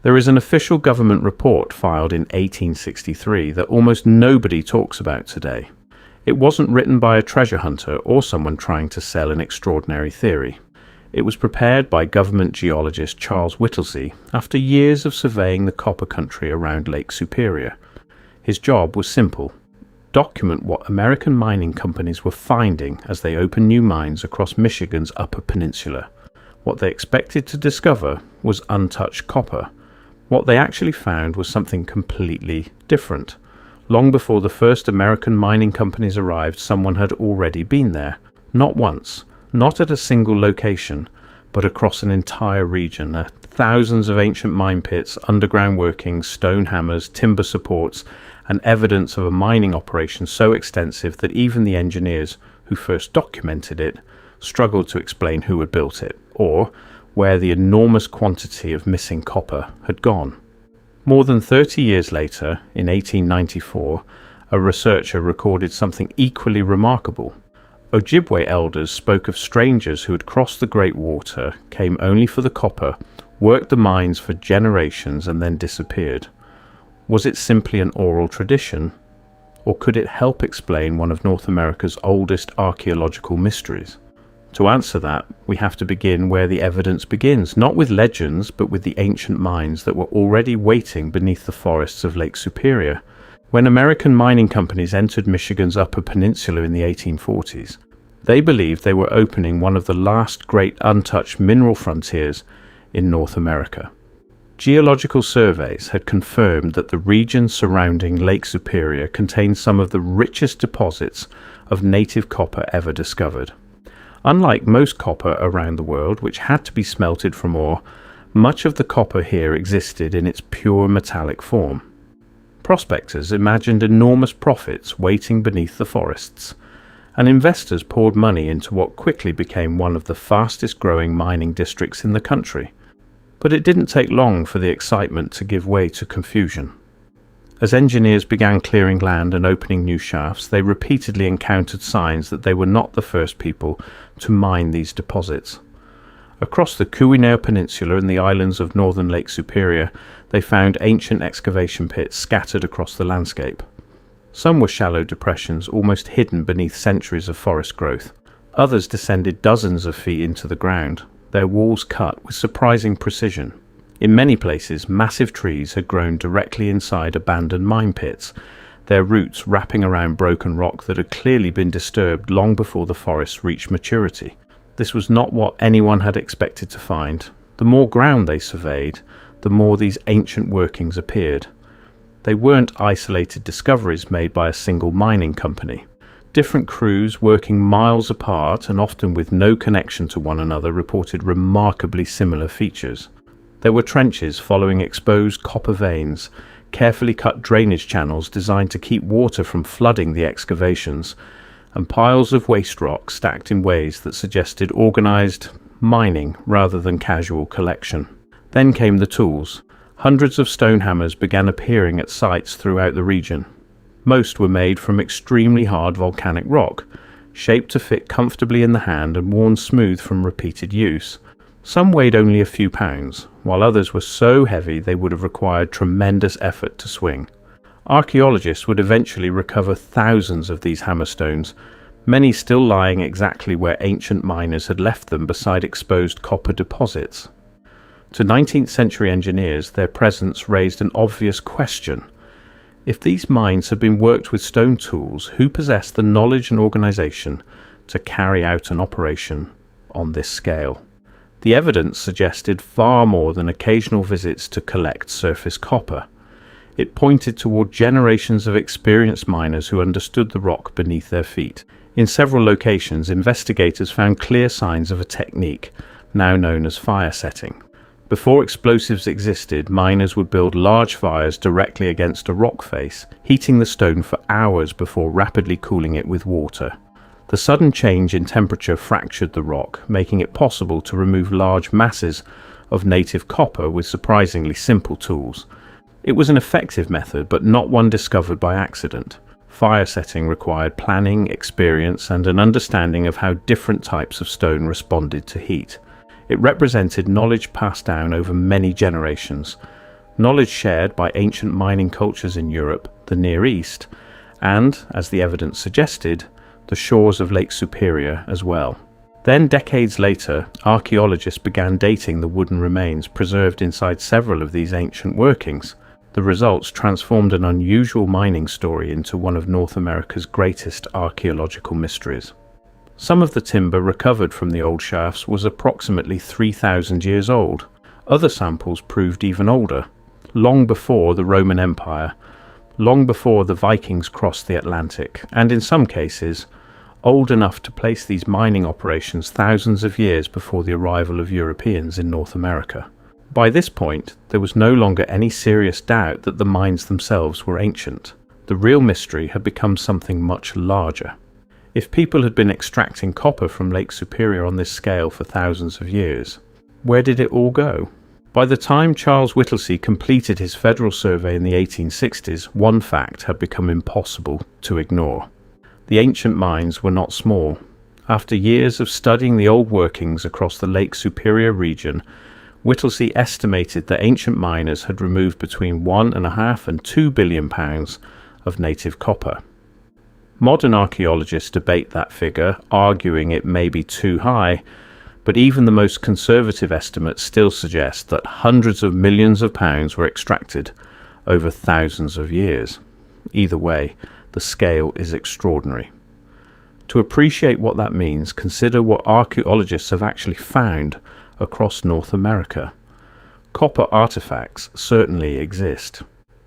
There is an official government report filed in 1863 that almost nobody talks about today. It wasn't written by a treasure hunter or someone trying to sell an extraordinary theory. It was prepared by government geologist Charles Whittlesey after years of surveying the copper country around Lake Superior. His job was simple: document what American mining companies were finding as they opened new mines across Michigan's Upper Peninsula. What they expected to discover was untouched copper. What they actually found was something completely different. Long before the first American mining companies arrived, someone had already been there. Not once, not at a single location, but across an entire region. Thousands of ancient mine pits, underground workings, stone hammers, timber supports, and evidence of a mining operation so extensive that even the engineers who first documented it struggled to explain who had built it, or where the enormous quantity of missing copper had gone. More than 30 years later, in 1894, a researcher recorded something equally remarkable. Ojibwe elders spoke of strangers who had crossed the Great Water, came only for the copper, worked the mines for generations and then disappeared. Was it simply an oral tradition, or could it help explain one of North America's oldest archaeological mysteries? To answer that, we have to begin where the evidence begins, not with legends, but with the ancient mines that were already waiting beneath the forests of Lake Superior. When American mining companies entered Michigan's Upper Peninsula in the 1840s, they believed they were opening one of the last great untouched mineral frontiers in North America. Geological surveys had confirmed that the region surrounding Lake Superior contained some of the richest deposits of native copper ever discovered. Unlike most copper around the world, which had to be smelted from ore, much of the copper here existed in its pure metallic form. Prospectors imagined enormous profits waiting beneath the forests, and investors poured money into what quickly became one of the fastest growing mining districts in the country. But it didn't take long for the excitement to give way to confusion. As engineers began clearing land and opening new shafts, they repeatedly encountered signs that they were not the first people to mine these deposits. Across the Keweenaw Peninsula and the islands of northern Lake Superior, they found ancient excavation pits scattered across the landscape. Some were shallow depressions almost hidden beneath centuries of forest growth. Others descended dozens of feet into the ground, their walls cut with surprising precision. In many places, massive trees had grown directly inside abandoned mine pits, their roots wrapping around broken rock that had clearly been disturbed long before the forests reached maturity. This was not what anyone had expected to find. The more ground they surveyed, the more these ancient workings appeared. They weren't isolated discoveries made by a single mining company. Different crews working miles apart and often with no connection to one another reported remarkably similar features. There were trenches following exposed copper veins, carefully cut drainage channels designed to keep water from flooding the excavations, and piles of waste rock stacked in ways that suggested organized mining rather than casual collection. Then came the tools. Hundreds of stone hammers began appearing at sites throughout the region. Most were made from extremely hard volcanic rock, shaped to fit comfortably in the hand and worn smooth from repeated use. Some weighed only a few pounds, while others were so heavy they would have required tremendous effort to swing. Archaeologists would eventually recover thousands of these hammerstones, many still lying exactly where ancient miners had left them beside exposed copper deposits. To 19th century engineers, their presence raised an obvious question. If these mines had been worked with stone tools, who possessed the knowledge and organization to carry out an operation on this scale? The evidence suggested far more than occasional visits to collect surface copper. It pointed toward generations of experienced miners who understood the rock beneath their feet. In several locations, investigators found clear signs of a technique now known as fire setting. Before explosives existed, miners would build large fires directly against a rock face, heating the stone for hours before rapidly cooling it with water. The sudden change in temperature fractured the rock, making it possible to remove large masses of native copper with surprisingly simple tools. It was an effective method, but not one discovered by accident. Fire setting required planning, experience, and an understanding of how different types of stone responded to heat. It represented knowledge passed down over many generations, knowledge shared by ancient mining cultures in Europe, the Near East, and, as the evidence suggested, the shores of Lake Superior as well. Then, decades later, archaeologists began dating the wooden remains preserved inside several of these ancient workings. The results transformed an unusual mining story into one of North America's greatest archaeological mysteries. Some of the timber recovered from the old shafts was approximately 3,000 years old. Other samples proved even older, long before the Roman Empire, long before the Vikings crossed the Atlantic, and in some cases, old enough to place these mining operations thousands of years before the arrival of Europeans in North America. By this point, there was no longer any serious doubt that the mines themselves were ancient. The real mystery had become something much larger. If people had been extracting copper from Lake Superior on this scale for thousands of years, where did it all go? By the time Charles Whittlesey completed his federal survey in the 1860s, one fact had become impossible to ignore. The ancient mines were not small. After years of studying the old workings across the Lake Superior region, Whittlesey estimated that ancient miners had removed between 1.5 and 2 billion pounds of native copper. Modern archaeologists debate that figure, arguing it may be too high, but even the most conservative estimates still suggest that hundreds of millions of pounds were extracted over thousands of years. Either way, the scale is extraordinary. To appreciate what that means, consider what archaeologists have actually found across North America. Copper artifacts certainly exist.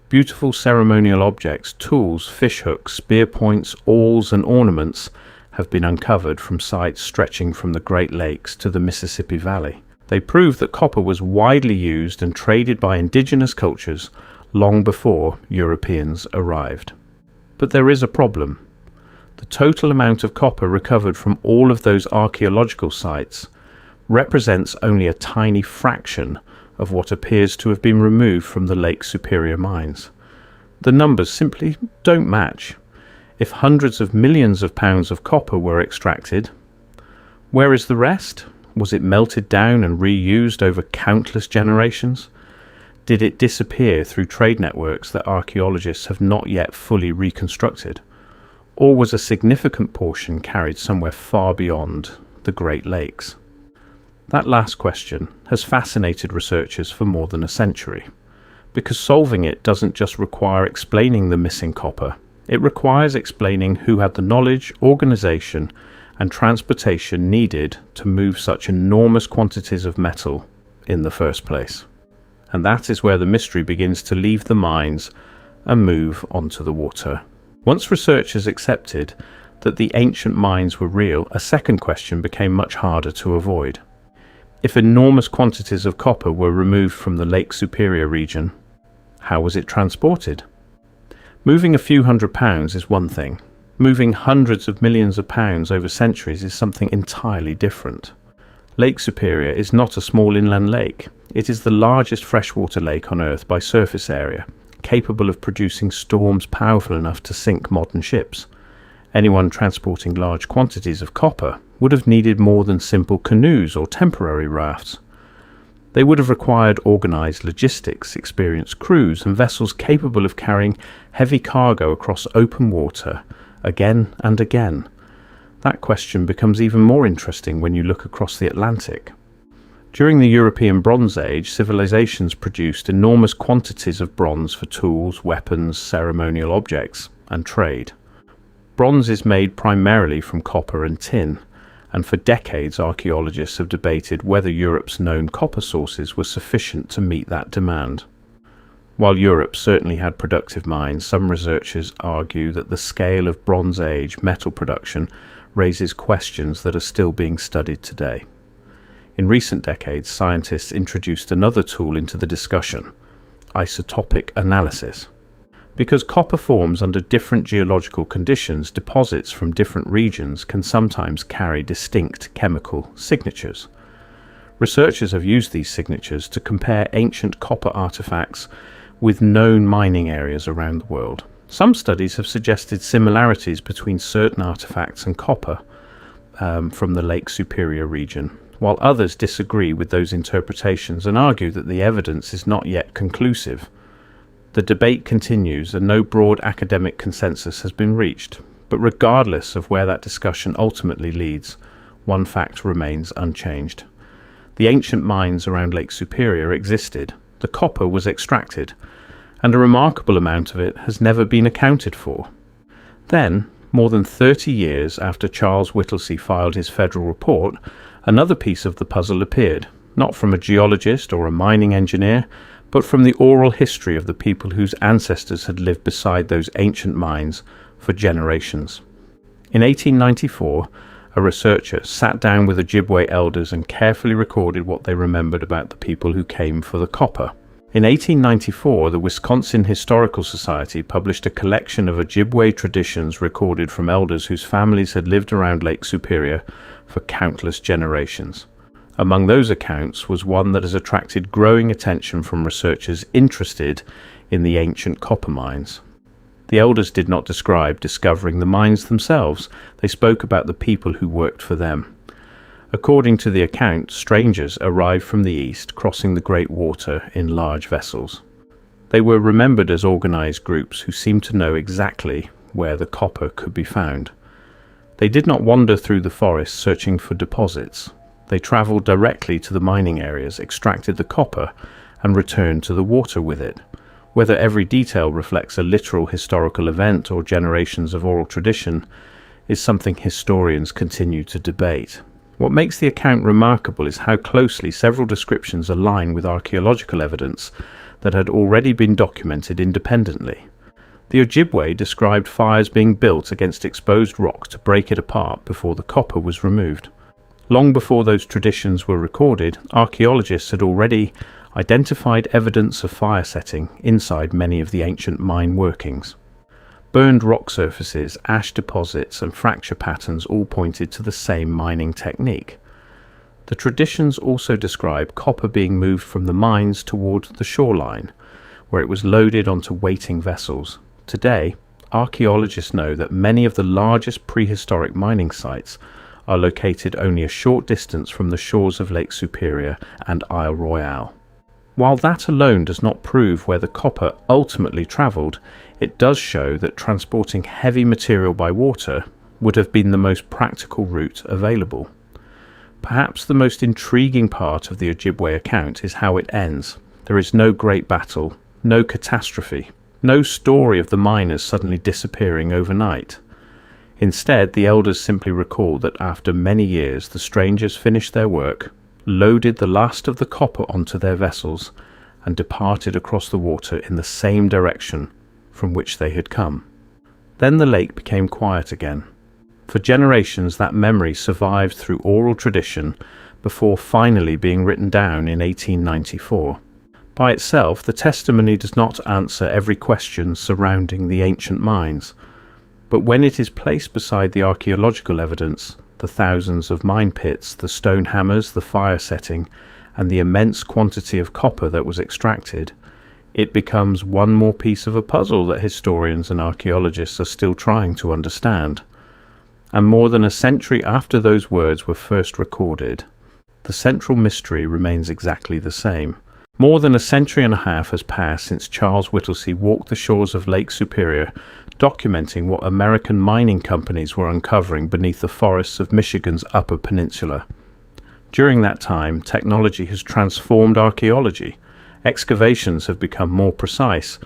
Beautiful ceremonial objects, tools, fishhooks, spear points, awls and ornaments have been uncovered from sites stretching from the Great Lakes to the Mississippi Valley. They prove that copper was widely used and traded by indigenous cultures long before Europeans arrived. But there is a problem. The total amount of copper recovered from all of those archaeological sites represents only a tiny fraction of what appears to have been removed from the Lake Superior mines. The numbers simply don't match. If hundreds of millions of pounds of copper were extracted, where is the rest? Was it melted down and reused over countless generations? Did it disappear through trade networks that archaeologists have not yet fully reconstructed? Or was a significant portion carried somewhere far beyond the Great Lakes? That last question has fascinated researchers for more than a century, because solving it doesn't just require explaining the missing copper. It requires explaining who had the knowledge, organization, and transportation needed to move such enormous quantities of metal in the first place. And that is where the mystery begins to leave the mines and move onto the water. Once researchers accepted that the ancient mines were real, a second question became much harder to avoid. If enormous quantities of copper were removed from the Lake Superior region, how was it transported? Moving a few £100s is one thing. Moving hundreds of millions of pounds over centuries is something entirely different. Lake Superior is not a small inland lake. It is the largest freshwater lake on Earth by surface area, capable of producing storms powerful enough to sink modern ships. Anyone transporting large quantities of copper would have needed more than simple canoes or temporary rafts. They would have required organized logistics, experienced crews, and vessels capable of carrying heavy cargo across open water again and again. That question becomes even more interesting when you look across the Atlantic. During the European Bronze Age, civilizations produced enormous quantities of bronze for tools, weapons, ceremonial objects, and trade. Bronze is made primarily from copper and tin, and for decades archaeologists have debated whether Europe's known copper sources were sufficient to meet that demand. While Europe certainly had productive mines, some researchers argue that the scale of Bronze Age metal production raises questions that are still being studied today. In recent decades, scientists introduced another tool into the discussion: isotopic analysis. Because copper forms under different geological conditions, deposits from different regions can sometimes carry distinct chemical signatures. Researchers have used these signatures to compare ancient copper artifacts with known mining areas around the world. Some studies have suggested similarities between certain artifacts and copper from the Lake Superior region, while others disagree with those interpretations and argue that the evidence is not yet conclusive. The debate continues and no broad academic consensus has been reached, but regardless of where that discussion ultimately leads, one fact remains unchanged. The ancient mines around Lake Superior existed, the copper was extracted, and a remarkable amount of it has never been accounted for. Then, more than 30 years after Charles Whittlesey filed his federal report, another piece of the puzzle appeared, not from a geologist or a mining engineer, but from the oral history of the people whose ancestors had lived beside those ancient mines for generations. In 1894, a researcher sat down with Ojibwe elders and carefully recorded what they remembered about the people who came for the copper. In 1894, the Wisconsin Historical Society published a collection of Ojibwe traditions recorded from elders whose families had lived around Lake Superior for countless generations. Among those accounts was one that has attracted growing attention from researchers interested in the ancient copper mines. The elders did not describe discovering the mines themselves, they spoke about the people who worked for them. According to the account, strangers arrived from the east, crossing the Great Water in large vessels. They were remembered as organized groups who seemed to know exactly where the copper could be found. They did not wander through the forest searching for deposits. They traveled directly to the mining areas, extracted the copper, and returned to the water with it. Whether every detail reflects a literal historical event or generations of oral tradition is something historians continue to debate. What makes the account remarkable is how closely several descriptions align with archaeological evidence that had already been documented independently. The Ojibwe described fires being built against exposed rock to break it apart before the copper was removed. Long before those traditions were recorded, archaeologists had already identified evidence of fire setting inside many of the ancient mine workings. Burned rock surfaces, ash deposits, and fracture patterns all pointed to the same mining technique. The traditions also describe copper being moved from the mines toward the shoreline, where it was loaded onto waiting vessels. Today, archaeologists know that many of the largest prehistoric mining sites are located only a short distance from the shores of Lake Superior and Isle Royale. While that alone does not prove where the copper ultimately travelled, it does show that transporting heavy material by water would have been the most practical route available. Perhaps the most intriguing part of the Ojibwe account is how it ends. There is no great battle, no catastrophe, no story of the miners suddenly disappearing overnight. Instead, the elders simply recall that after many years the strangers finished their work, loaded the last of the copper onto their vessels, and departed across the water in the same direction from which they had come. Then the lake became quiet again. For generations that memory survived through oral tradition before finally being written down in 1894. By itself, the testimony does not answer every question surrounding the ancient mines, but when it is placed beside the archaeological evidence, the thousands of mine pits, the stone hammers, the fire setting, and the immense quantity of copper that was extracted, it becomes one more piece of a puzzle that historians and archaeologists are still trying to understand. And more than a century after those words were first recorded, the central mystery remains exactly the same. More than a century and a half has passed since Charles Whittlesey walked the shores of Lake Superior, documenting what American mining companies were uncovering beneath the forests of Michigan's Upper Peninsula. During that time, technology has transformed archaeology. Excavations have become more precise.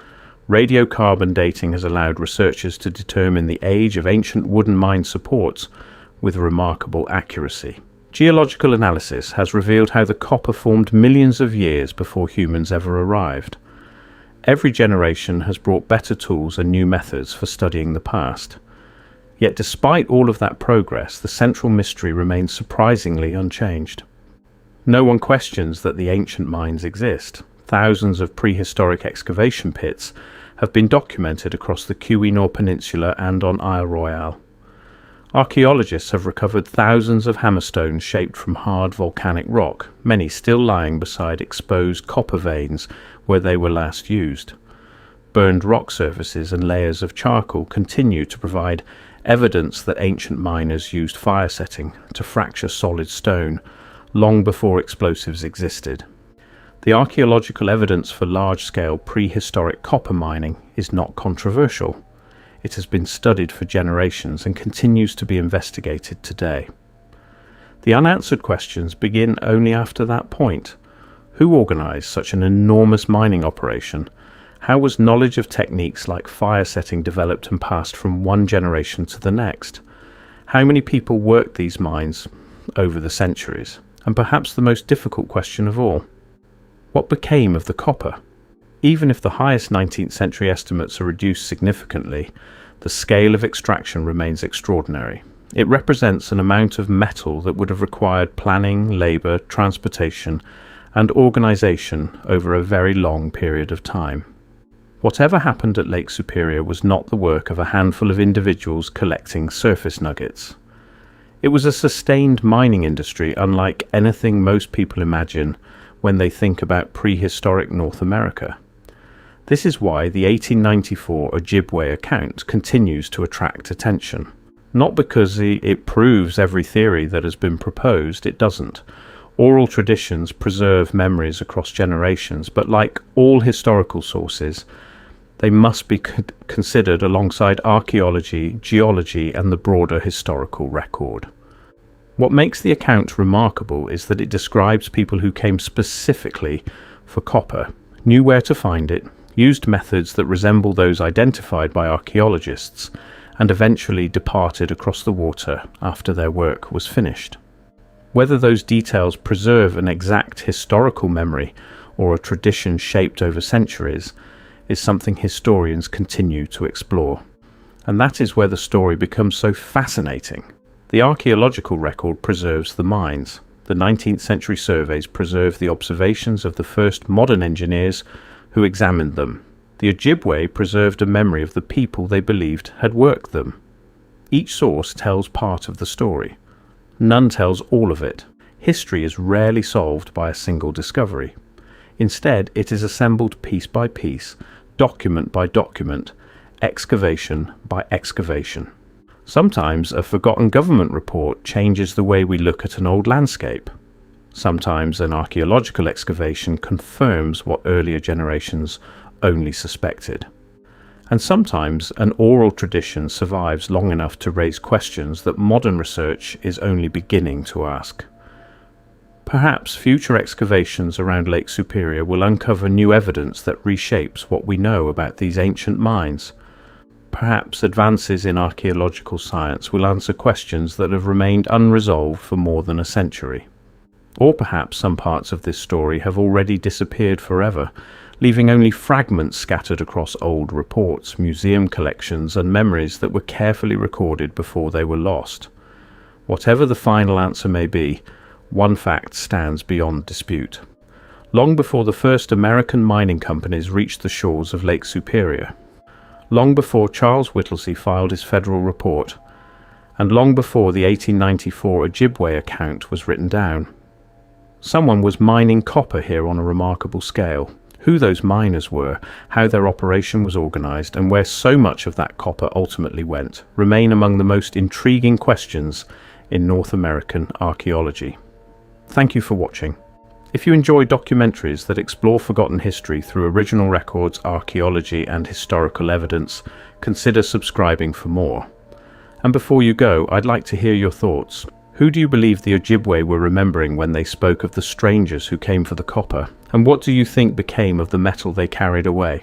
Radiocarbon dating has allowed researchers to determine the age of ancient wooden mine supports with remarkable accuracy. Geological analysis has revealed how the copper formed millions of years before humans ever arrived. Every generation has brought better tools and new methods for studying the past. Yet despite all of that progress, the central mystery remains surprisingly unchanged. No one questions that the ancient mines exist. Thousands of prehistoric excavation pits have been documented across the Keweenaw Peninsula and on Isle Royale. Archaeologists have recovered thousands of hammerstones shaped from hard volcanic rock, many still lying beside exposed copper veins where they were last used. Burned rock surfaces and layers of charcoal continue to provide evidence that ancient miners used fire setting to fracture solid stone, long before explosives existed. The archaeological evidence for large-scale prehistoric copper mining is not controversial. It has been studied for generations and continues to be investigated today. The unanswered questions begin only after that point. Who organized such an enormous mining operation? How was knowledge of techniques like fire setting developed and passed from one generation to the next? How many people worked these mines over the centuries? And perhaps the most difficult question of all, what became of the copper? Even if the highest 19th century estimates are reduced significantly, the scale of extraction remains extraordinary. It represents an amount of metal that would have required planning, labour, transportation, and organisation over a very long period of time. Whatever happened at Lake Superior was not the work of a handful of individuals collecting surface nuggets. It was a sustained mining industry unlike anything most people imagine when they think about prehistoric North America. This is why the 1894 Ojibwe account continues to attract attention. Not because it proves every theory that has been proposed, it doesn't. Oral traditions preserve memories across generations, but like all historical sources, they must be considered alongside archaeology, geology, and the broader historical record. What makes the account remarkable is that it describes people who came specifically for copper, knew where to find it, used methods that resemble those identified by archaeologists, and eventually departed across the water after their work was finished. Whether those details preserve an exact historical memory or a tradition shaped over centuries is something historians continue to explore. And that is where the story becomes so fascinating. The archaeological record preserves the mines. The 19th century surveys preserve the observations of the first modern engineers who examined them. The Ojibwe preserved a memory of the people they believed had worked them. Each source tells part of the story. None tells all of it. History is rarely solved by a single discovery. Instead, it is assembled piece by piece, document by document, excavation by excavation. Sometimes a forgotten government report changes the way we look at an old landscape. Sometimes an archaeological excavation confirms what earlier generations only suspected. And sometimes an oral tradition survives long enough to raise questions that modern research is only beginning to ask. Perhaps future excavations around Lake Superior will uncover new evidence that reshapes what we know about these ancient mines. Perhaps advances in archaeological science will answer questions that have remained unresolved for more than a century. Or perhaps some parts of this story have already disappeared forever, leaving only fragments scattered across old reports, museum collections, and memories that were carefully recorded before they were lost. Whatever the final answer may be, one fact stands beyond dispute. Long before the first American mining companies reached the shores of Lake Superior, long before Charles Whittlesey filed his federal report, and long before the 1894 Ojibwe account was written down, someone was mining copper here on a remarkable scale. Who those miners were, how their operation was organized, and where so much of that copper ultimately went, remain among the most intriguing questions in North American archaeology. Thank you for watching. If you enjoy documentaries that explore forgotten history through original records, archaeology, and historical evidence, consider subscribing for more. And before you go, I'd like to hear your thoughts. Who do you believe the Ojibwe were remembering when they spoke of the strangers who came for the copper? And what do you think became of the metal they carried away?